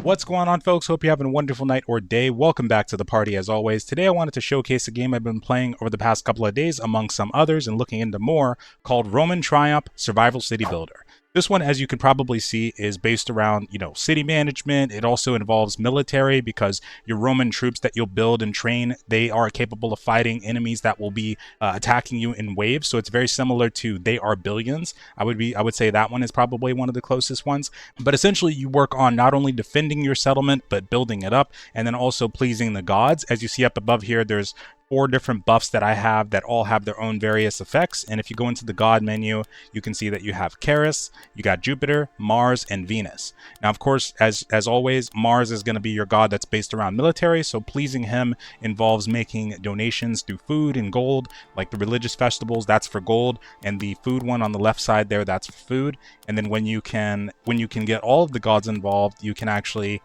What's going on, folks? Hope you're having a wonderful night or day. Welcome back to the party as always. Today I wanted to showcase a game I've been playing over the past couple of days among some others and looking into more, called Roman Triumph Survival City Builder. This one, as you can probably see, is based around, city management. It also involves military because your Roman troops that you'll build and train, they are capable of fighting enemies that will be attacking you in waves. So it's very similar to They Are Billions. I would say that one is probably one of the closest ones. But essentially, you work on not only defending your settlement, but building it up, and then also pleasing the gods. As you see up above here, there's 4 different buffs that I have that all have their own various effects. And if you go into the god menu, you can see that you have Charis, you got Jupiter, Mars, and Venus. Now, of course, as always, Mars is going to be your god that's based around military, so pleasing him involves making donations through food and gold, like the religious festivals, that's for gold, and the food one on the left side there, that's for food. And then when you can get all of the gods involved, you can actually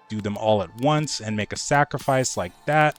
do them all at once and make a sacrifice like that,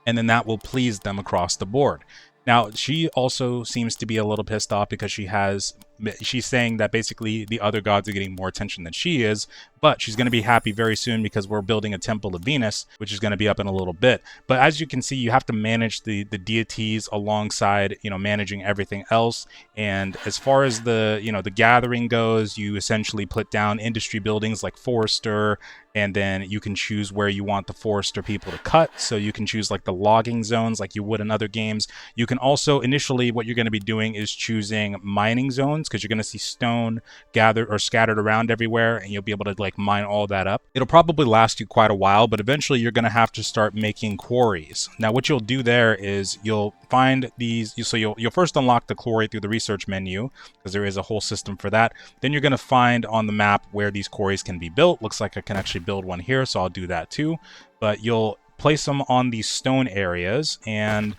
and then that will please them across the board. Now, she also seems to be a little pissed off because she's saying that basically the other gods are getting more attention than she is, but she's going to be happy very soon because we're building a temple of Venus, which is going to be up in a little bit. But as you can see, you have to manage the deities alongside, managing everything else. And as far as the gathering goes, you essentially put down industry buildings like forester, and then you can choose where you want the forester people to cut. So you can choose like the logging zones like you would in other games. You can also, initially, what you're going to be doing is choosing mining zones, because you're going to see stone gathered or scattered around everywhere, and you'll be able to like mine all that up. It'll probably last you quite a while, but eventually you're going to have to start making quarries. Now, what you'll do there is you'll find these, so you'll first unlock the quarry through the research menu, because there is a whole system for that. Then you're going to find on the map where these quarries can be built. Looks like I can actually build one here, so I'll do that too. But you'll place them on these stone areas, and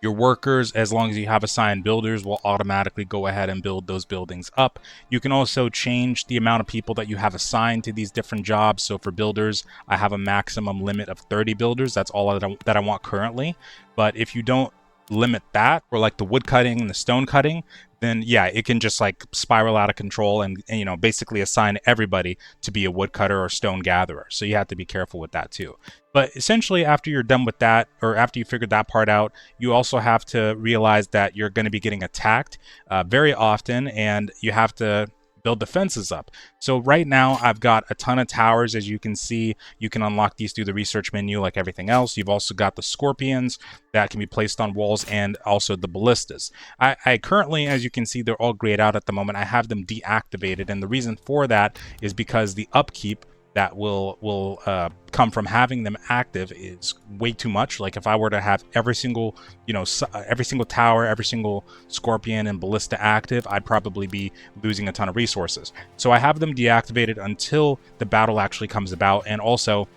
your workers, as long as you have assigned builders, will automatically go ahead and build those buildings up. You can also change the amount of people that you have assigned to these different jobs. So for builders, I have a maximum limit of 30 builders. That's all that I want currently. But if you don't limit that, or like the wood cutting and the stone cutting, then yeah, it can just like spiral out of control and basically assign everybody to be a woodcutter or stone gatherer. So you have to be careful with that too. But essentially, after you're done with that, or after you figured that part out, you also have to realize that you're going to be getting attacked very often, and you have to build defenses up. So right now I've got a ton of towers. As you can see, you can unlock these through the research menu like everything else. You've also got the scorpions that can be placed on walls, and also the ballistas. I currently, as you can see, they're all grayed out at the moment. I have them deactivated, and the reason for that is because the upkeep that will come from having them active is way too much. Like if I were to have every single tower, every single scorpion and ballista active, I'd probably be losing a ton of resources. So I have them deactivated until the battle actually comes about. And also,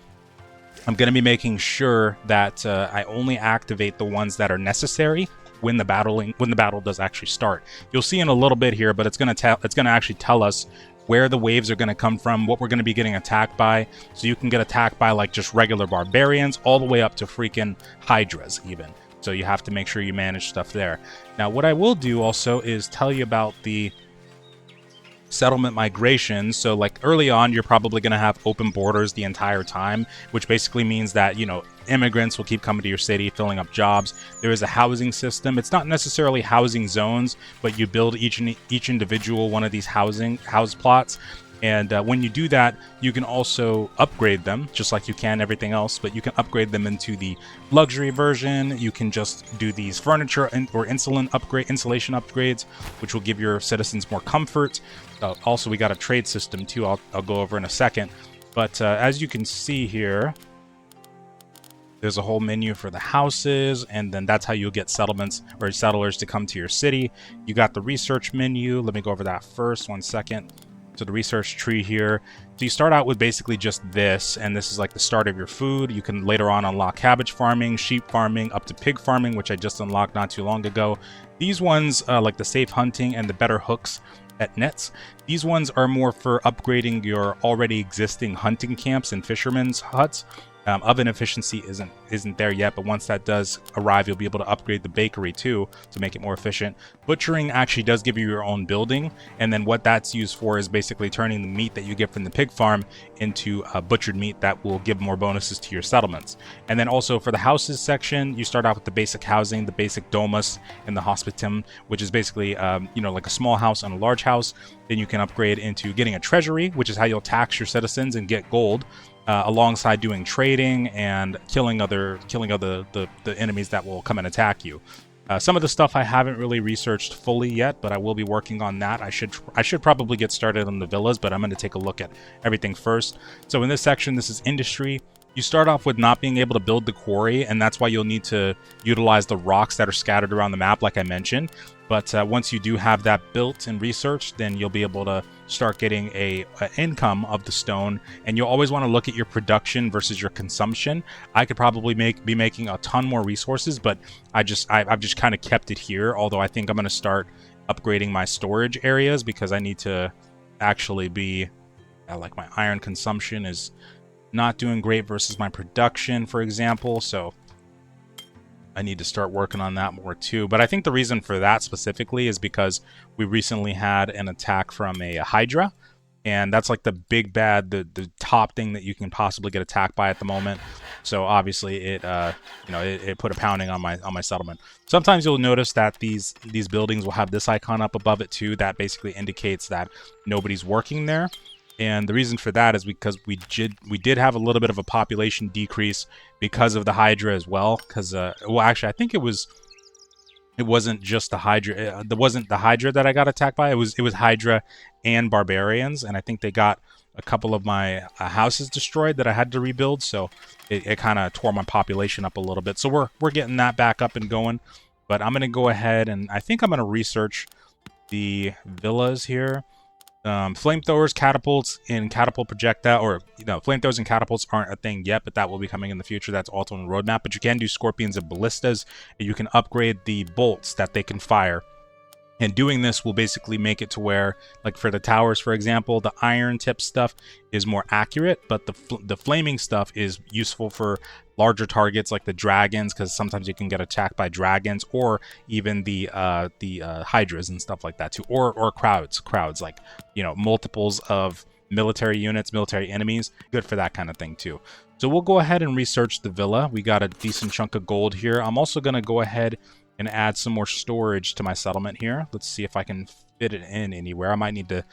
I'm going to be making sure that I only activate the ones that are necessary when the battle does actually start. You'll see in a little bit here, but it's going to actually tell us where the waves are going to come from, what we're going to be getting attacked by. So you can get attacked by like just regular barbarians all the way up to freaking hydras even. So you have to make sure you manage stuff there. Now, what I will do also is tell you about the settlement migration. So like early on, you're probably going to have open borders the entire time, which basically means that, immigrants will keep coming to your city, filling up jobs. There is a housing system. It's not necessarily housing zones, but you build each individual one of these house plots. And when you do that, you can also upgrade them, just like you can everything else, but you can upgrade them into the luxury version. You can just do these furniture or insulation upgrades, which will give your citizens more comfort. Also, we got a trade system too, I'll go over in a second. But as you can see here, there's a whole menu for the houses, and then that's how you'll get settlements or settlers to come to your city. You got the research menu. Let me go over that first, 1 second. So the research tree here. So you start out with basically just this, and this is like the start of your food. You can later on unlock cabbage farming, sheep farming, up to pig farming, which I just unlocked not too long ago. These ones, like the safe hunting and the better hooks at nets, these ones are more for upgrading your already existing hunting camps and fishermen's huts. Oven efficiency isn't there yet, but once that does arrive, you'll be able to upgrade the bakery too to make it more efficient. Butchering actually does give you your own building, and then what that's used for is basically turning the meat that you get from the pig farm into butchered meat that will give more bonuses to your settlements. And then also for the houses section, you start off with the basic housing, the basic domus, and the hospitum, which is basically like a small house and a large house. Then you can upgrade into getting a treasury, which is how you'll tax your citizens and get gold. Alongside doing trading and killing the enemies that will come and attack you. Some of the stuff I haven't really researched fully yet, but I will be working on that. I should probably get started on the villas, but I'm going to take a look at everything first. So in this section, this is industry. You start off with not being able to build the quarry, and that's why you'll need to utilize the rocks that are scattered around the map, like I mentioned. But once you do have that built and researched, then you'll be able to start getting a income of the stone. And you'll always want to look at your production versus your consumption. I could probably be making a ton more resources, but I've just kind of kept it here. Although I think I'm going to start upgrading my storage areas because I need to actually be like my iron consumption is not doing great versus my production, for example. So I need to start working on that more too. But I think the reason for that specifically is because we recently had an attack from a Hydra, and that's like the big bad, the top thing that you can possibly get attacked by at the moment. So obviously it put a pounding on my settlement. Sometimes you'll notice that these buildings will have this icon up above it too. That basically indicates that nobody's working there. And the reason for that is because we did have a little bit of a population decrease because of the Hydra as well. Because well, actually, I think it wasn't just the Hydra. It wasn't the Hydra that I got attacked by. It was Hydra and barbarians, and I think they got a couple of my houses destroyed that I had to rebuild. So it kind of tore my population up a little bit. So we're getting that back up and going. But I'm gonna go ahead and I think I'm gonna research the villas here. Flamethrowers, catapults, and catapult projectile, or flamethrowers and catapults aren't a thing yet, but that will be coming in the future. That's also on the roadmap. But you can do scorpions and ballistas, and you can upgrade the bolts that they can fire. And doing this will basically make it to where, like for the towers, for example, the iron tip stuff is more accurate, but the flaming stuff is useful for larger targets like the dragons, because sometimes you can get attacked by dragons, or even the hydras and stuff like that too, or crowds like multiples of military units, military enemies, good for that kind of thing too. So we'll go ahead and research the villa. We got a decent chunk of gold here. I'm also going to go ahead and add some more storage to my settlement here. Let's see if I can fit it in anywhere. I might need to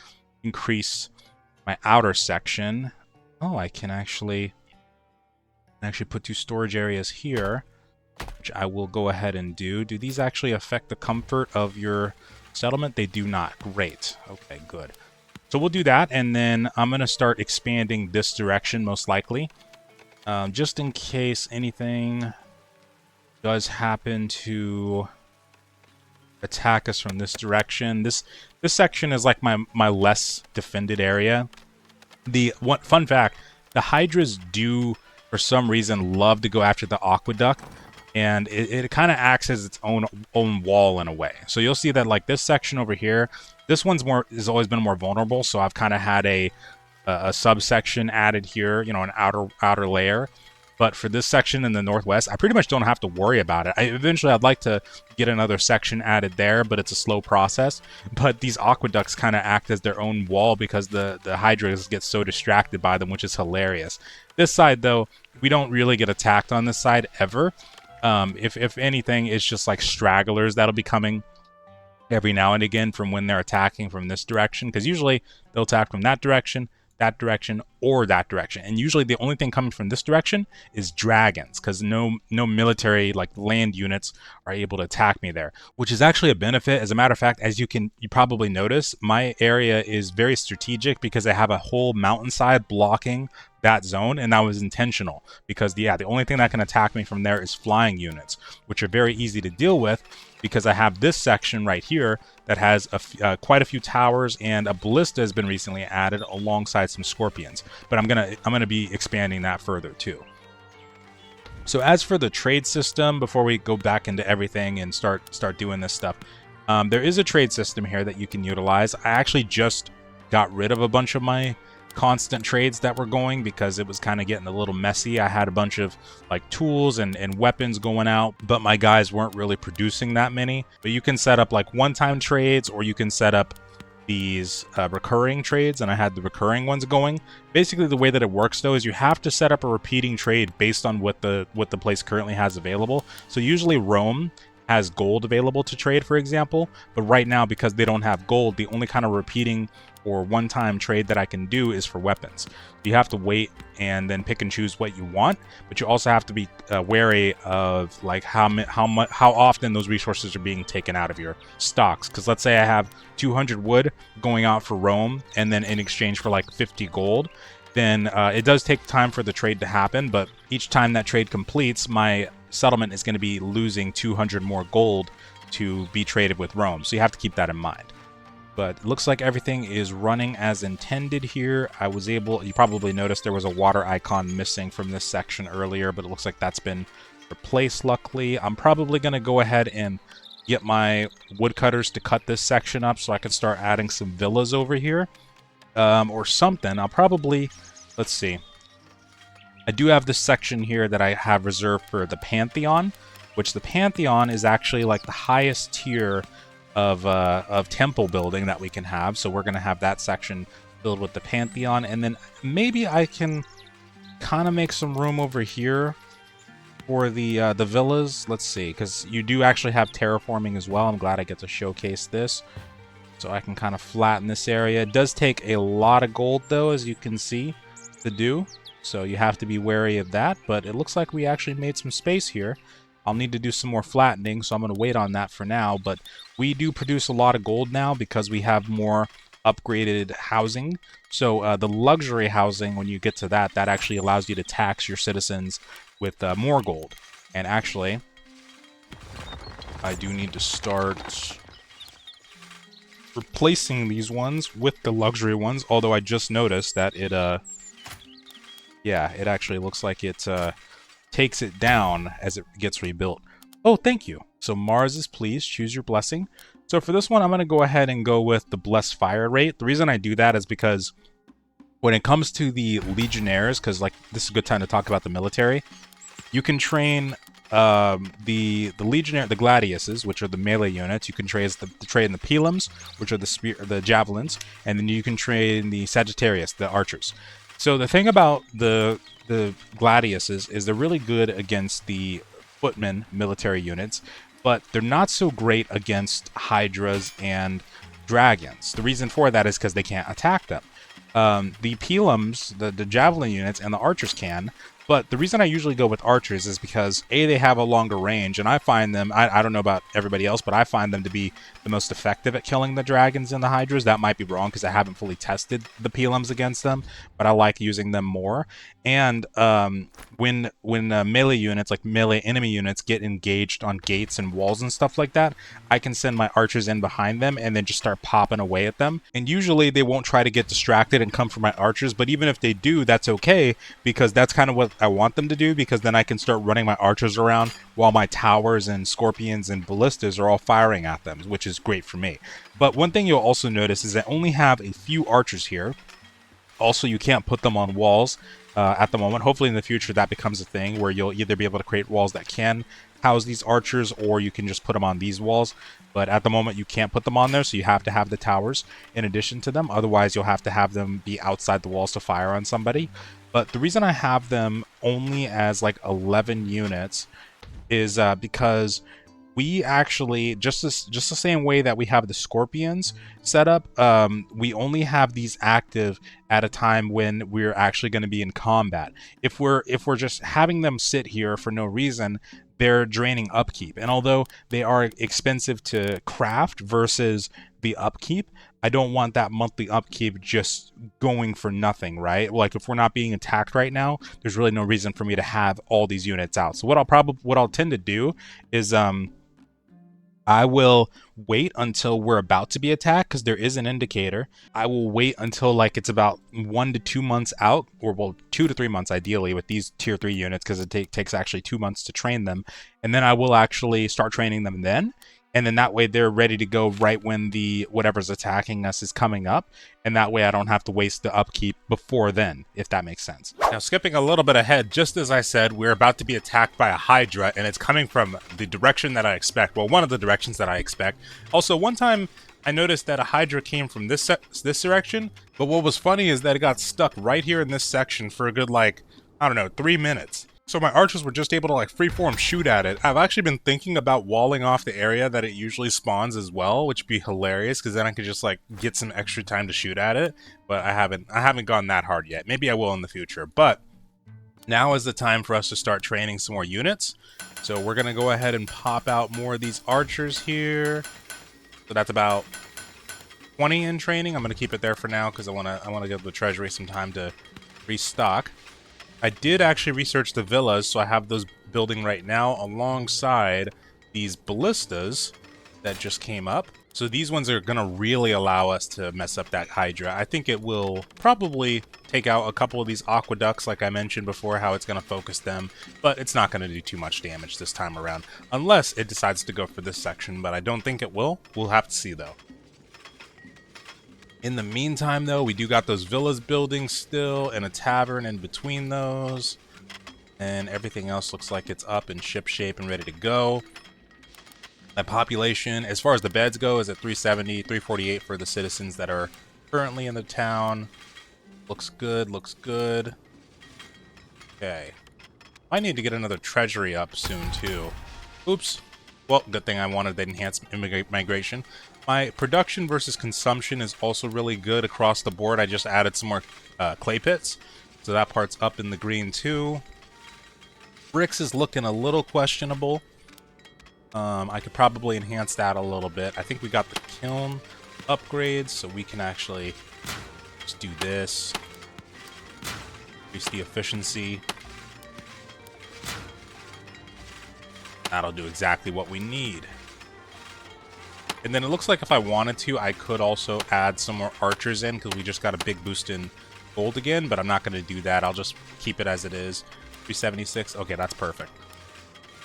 increase my outer section. Oh, I can actually put 2 storage areas here, which I will go ahead and do. Do these actually affect the comfort of your settlement? They do not. Great. Okay, good. So we'll do that, and then I'm going to start expanding this direction most likely, just in case anything does happen to attack us from this direction. This section is like my less defended area. Fun fact, the hydras do for some reason love to go after the aqueduct, and it kind of acts as its own wall in a way. So you'll see that like this section over here, this one's has always been more vulnerable, so I've kind of had a subsection added here, an outer layer. But for this section in the northwest, I pretty much don't have to worry about it. Eventually, I'd like to get another section added there, but it's a slow process. But these aqueducts kind of act as their own wall because the hydras get so distracted by them, which is hilarious. This side, though, we don't really get attacked on this side ever. If anything, it's just like stragglers that'll be coming every now and again from when they're attacking from this direction. Because usually they'll attack from that direction, or that direction, and usually the only thing coming from this direction is dragons, because no military like land units are able to attack me there, which is actually a benefit. As a matter of fact, as you probably notice, my area is very strategic because I have a whole mountainside blocking that zone, and that was intentional because the only thing that can attack me from there is flying units, which are very easy to deal with because I have this section right here that has quite a few towers, and a ballista has been recently added alongside some scorpions. But I'm gonna be expanding that further too. So as for the trade system, before we go back into everything and start doing this stuff, there is a trade system here that you can utilize. I actually just got rid of a bunch of my constant trades that were going because it was kind of getting a little messy. I had a bunch of like tools and weapons going out, but my guys weren't really producing that many. But you can set up like one-time trades, or you can set up these recurring trades, and I had the recurring ones going. Basically, the way that it works though is you have to set up a repeating trade based on what the place currently has available. So usually Rome has gold available to trade, for example, but right now, because they don't have gold, the only kind of repeating or one-time trade that I can do is for weapons. You have to wait and then pick and choose what you want, but you also have to be wary of like how often those resources are being taken out of your stocks. Because let's say I have 200 wood going out for Rome, and then in exchange for like 50 gold, then it does take time for the trade to happen, but each time that trade completes, my settlement is going to be losing 200 more gold to be traded with Rome. So you have to keep that in mind. But it looks like everything is running as intended here. I was able, you probably noticed there was a water icon missing from this section earlier, but it looks like that's been replaced luckily. I'm probably going to go ahead and get my woodcutters to cut this section up so I can start adding some villas over here or something. I'll probably, let's see. I do have this section here that I have reserved for the Pantheon, which the Pantheon is actually like the highest tier of temple building that we can have. So we're going to have that section filled with the Pantheon, and then maybe I can kind of make some room over here for the villas. Let's see, because you do actually have terraforming as well. I'm glad I get to showcase this. So I can kind of flatten this area. It does take a lot of gold though, as you can see, to do. So you have to be wary of that, but it looks like we actually made some space here. I'll need to do some more flattening, so I'm going to wait on that for now, but we do produce a lot of gold now because we have more upgraded housing. So the luxury housing, when you get to that, that actually allows you to tax your citizens with more gold. And actually, I do need to start replacing these ones with the luxury ones, although I just noticed that it yeah, it actually looks like it takes it down as it gets rebuilt. Oh, thank you. So Mars is pleased. Choose your blessing. So for this one, I'm going to go ahead and go with the blessed fire rate. The reason I do that is because when it comes to the legionnaires, because like this is a good time to talk about the military, you can train the legionnaire, the gladiuses, which are the melee units. You can train the pilums, which are the javelins, and then you can train the Sagittarius, the archers. So the thing about the gladiuses is they're really good against the footmen military units, but they're not so great against hydras and dragons. The reason for that is because they can't attack them. The pilums, the javelin units, and the archers can. But the reason I usually go with archers is because, A, they have a longer range, and I find them, I don't know about everybody else, but I find them to be the most effective at killing the dragons and the hydras. That might be wrong because I haven't fully tested the pilums against them, but I like using them more. And when melee units, like melee enemy units, get engaged on gates and walls and stuff like that, I can send my archers in behind them and then just start popping away at them. And usually they won't try to get distracted and come for my archers, but even if they do, that's okay, because that's kind of what I want them to do, because then I can start running my archers around while my towers and scorpions and ballistas are all firing at them, which is great for me. But one thing you'll also notice is I only have a few archers here. Also, you can't put them on walls at the moment. Hopefully in the future that becomes a thing where you'll either be able to create walls that can house these archers, or you can just put them on these walls. But at the moment you can't put them on there, so you have to have the towers in addition to them. Otherwise you'll have to have them be outside the walls to fire on somebody. But the reason I have them only as like 11 units is because we actually, just the same way that we have the scorpions set up, we only have these active at a time when we're actually going to be in combat. If we're just having them sit here for no reason, they're draining upkeep. And although they are expensive to craft versus the upkeep, I don't want that monthly upkeep just going for nothing, right? Like if we're not being attacked right now, there's really no reason for me to have all these units out. So what I'll tend to do is I will wait until we're about to be attacked, because there is an indicator. I will wait until like it's about 1 to 2 months out, or well, 2 to 3 months ideally with these tier 3 units, because it takes actually 2 months to train them. And then I will actually start training them then. and then that way they're ready to go right when the whatever's attacking us is coming up, and that way I don't have to waste the upkeep before then, if that makes sense. Now, skipping a little bit ahead, just as I said, we're about to be attacked by a Hydra, and it's coming from the direction that I expect. Well, one of the directions that I expect. Also, one time I noticed that a Hydra came from this direction, but what was funny is that it got stuck right here in this section for a good, like, I don't know, 3 minutes. So my archers were just able to like freeform shoot at it. I've actually been thinking about walling off the area that it usually spawns as well, which would be hilarious because then I could just like get some extra time to shoot at it. But I haven't gone that hard yet. Maybe I will in the future. But now is the time for us to start training some more units. So we're gonna go ahead and pop out more of these archers here. So that's about 20 in training. I'm gonna keep it there for now because I wanna give the treasury some time to restock. I did actually research the villas, so I have those building right now alongside these ballistas that just came up. So these ones are going to really allow us to mess up that Hydra. I think it will probably take out a couple of these aqueducts, like I mentioned before, how it's going to focus them, but it's not going to do too much damage this time around, unless it decides to go for this section, but I don't think it will. We'll have to see, though. In the meantime, though, we do got those villas building still and a tavern in between those. And everything else looks like it's up in ship shape and ready to go. That population, as far as the beds go, is at 370, 348 for the citizens that are currently in the town. Looks good, looks good. Okay. I need to get another treasury up soon, too. Oops. Well, good thing I wanted the enhanced migration. My production versus consumption is also really good across the board. I just added some more clay pits, so that part's up in the green too. Bricks is looking a little questionable. I could probably enhance that a little bit. I think we got the kiln upgrades, so we can actually just do this. Increase the efficiency. That'll do exactly what we need. And then it looks like if I wanted to, I could also add some more archers in because we just got a big boost in gold again, but I'm not going to do that. I'll just keep it as it is. 376. Okay, that's perfect.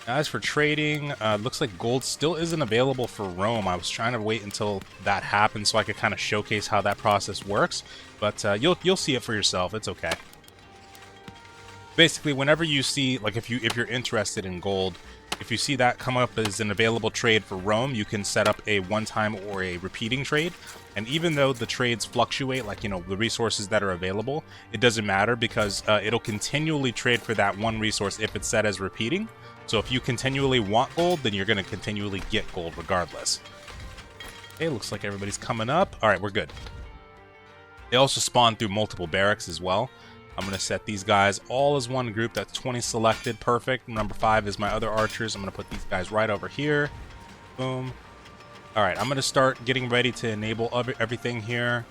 As for trading, looks like gold still isn't available for Rome. I was trying to wait until that happened so I could kind of showcase how that process works, but you'll see it for yourself. It's okay. Basically, whenever you see, like if you're interested in gold, if you see that come up as an available trade for Rome, you can set up a one-time or a repeating trade. And even though the trades fluctuate, like, you know, the resources that are available, it doesn't matter because it'll continually trade for that one resource if it's set as repeating. So if you continually want gold, then you're going to continually get gold regardless. Okay, looks like everybody's coming up. All right, we're good. They also spawn through multiple barracks as well. I'm going to set these guys all as one group. That's 20 selected. Perfect. Number 5 is my other archers. I'm going to put these guys right over here. Boom. All right, I'm going to start getting ready to enable everything here.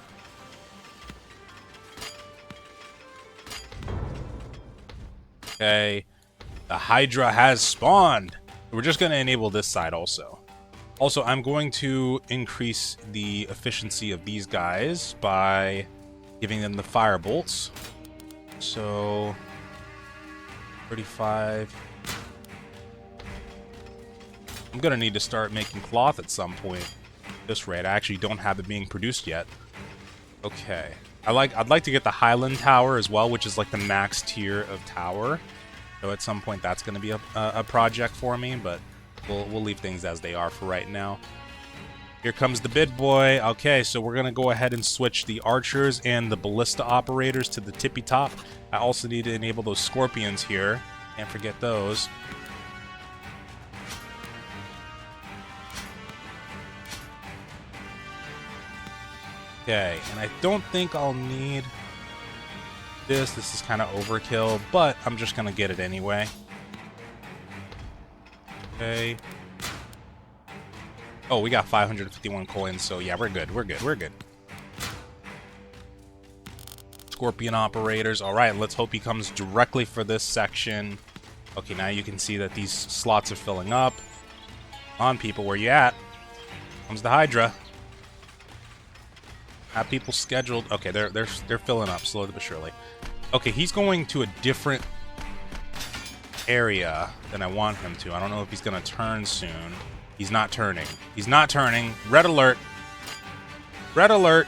Okay. The Hydra has spawned. We're just going to enable this side also. Also, I'm going to increase the efficiency of these guys by giving them the fire bolts. So 35. I'm gonna need to start making cloth at some point. At this rate, I actually don't have it being produced yet. Okay, I'd like to get the Highland Tower as well, which is like the max tier of tower. So at some point that's gonna be a project for me, but we'll leave things as they are for right now. Here comes the big boy. Okay, so we're going to go ahead and switch the archers and the ballista operators to the tippy top. I also need to enable those scorpions here. Can't forget those. Okay, and I don't think I'll need this. This is kind of overkill, but I'm just going to get it anyway. Okay. Oh, we got 551 coins, so yeah, we're good. We're good. We're good. Scorpion operators. All right, let's hope he comes directly for this section. Okay, now you can see that these slots are filling up. Come on, people, where you at? Comes the Hydra. Have people scheduled. Okay, they're filling up slowly but surely. Okay, he's going to a different area than I want him to. I don't know if he's going to turn soon. He's not turning. He's not turning. Red alert. Red alert.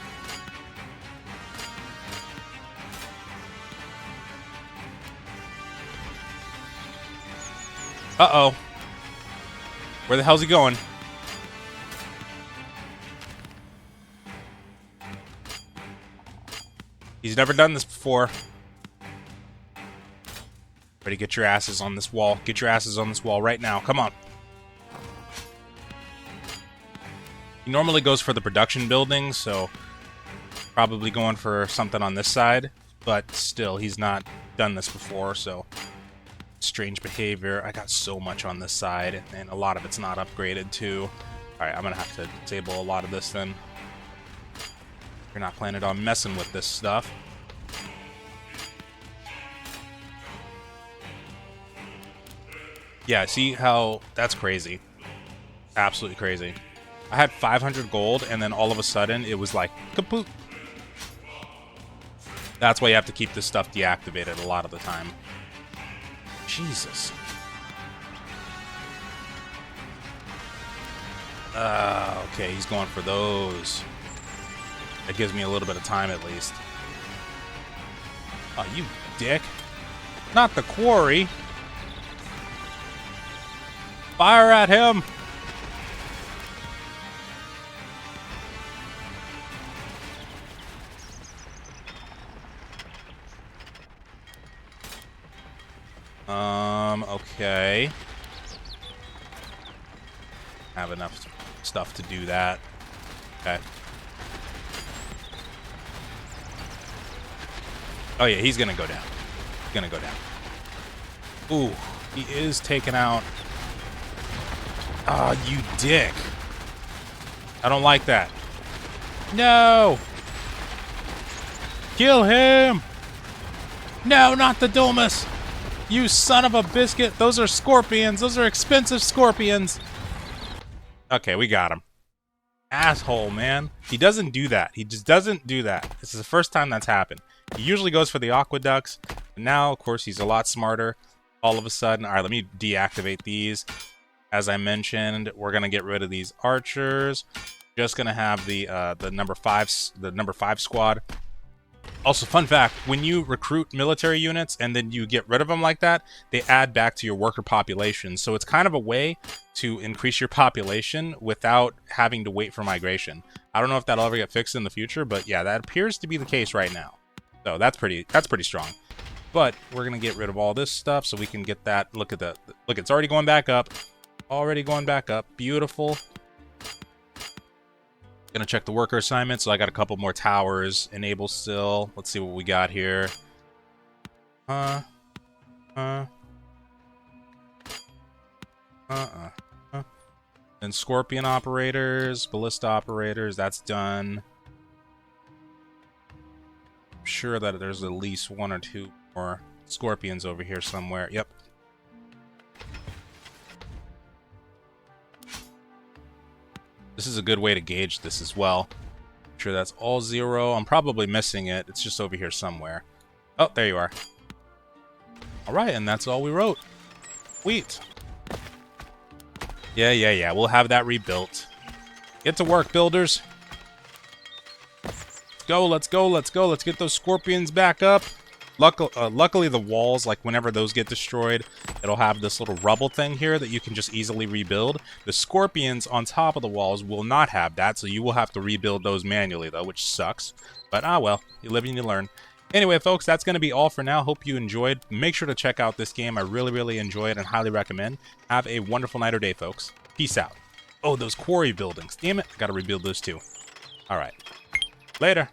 Uh-oh. Where the hell's he going? He's never done this before. Ready, get your asses on this wall. Get your asses on this wall right now. Come on. He normally goes for the production building, so probably going for something on this side. But still, he's not done this before, so strange behavior. I got so much on this side, and a lot of it's not upgraded too. Alright, I'm gonna have to disable a lot of this then. You're not planning on messing with this stuff. Yeah, see how... That's crazy. Absolutely crazy. I had 500 gold, and then all of a sudden, it was like, kaput. That's why you have to keep this stuff deactivated a lot of the time. Jesus. Okay, he's going for those. That gives me a little bit of time at least. Oh, you dick. Not the quarry. Fire at him. Okay. Have enough stuff to do that. Okay. Oh yeah, he's gonna go down. He's gonna go down. Ooh, he is taken out. Ah, you dick. I don't like that. No! Kill him! No, not the Domus! You son of a biscuit! Those are scorpions! Those are expensive scorpions! Okay, we got him. Asshole, man. He doesn't do that. He just doesn't do that. This is the first time that's happened. He usually goes for the aqueducts. And now, of course, he's a lot smarter. All of a sudden... Alright, let me deactivate these. As I mentioned, we're gonna get rid of these archers. Just gonna have the number 5 squad. Also, fun fact, when you recruit military units and then you get rid of them like that, they add back to your worker population. So it's kind of a way to increase your population without having to wait for migration. I don't know if that'll ever get fixed in the future, but yeah, that appears to be the case right now. So that's pretty strong. But we're gonna get rid of all this stuff so we can get that. Look at that. Look, it's already going back up. Already going back up. Beautiful. Gonna check the worker assignment. So I got a couple more towers enabled still. Let's see what we got here. And scorpion operators, ballista operators, that's done. I'm sure that there's at least 1 or 2 more scorpions over here somewhere. Yep. This is a good way to gauge this as well. I'm sure that's all 0. I'm probably missing it. It's just over here somewhere. Oh, there you are. Alright, and that's all we wrote. Sweet. Yeah. We'll have that rebuilt. Get to work, builders. Let's go. Let's get those scorpions back up. Luckily, the walls, like whenever those get destroyed, it'll have this little rubble thing here that you can just easily rebuild. The scorpions on top of the walls will not have that, so you will have to rebuild those manually, though, which sucks. But, well, you live and you learn. Anyway, folks, that's going to be all for now. Hope you enjoyed. Make sure to check out this game. I really enjoy it and highly recommend. Have a wonderful night or day, folks. Peace out. Oh, those quarry buildings. Damn it. I got to rebuild those, too. All right. Later.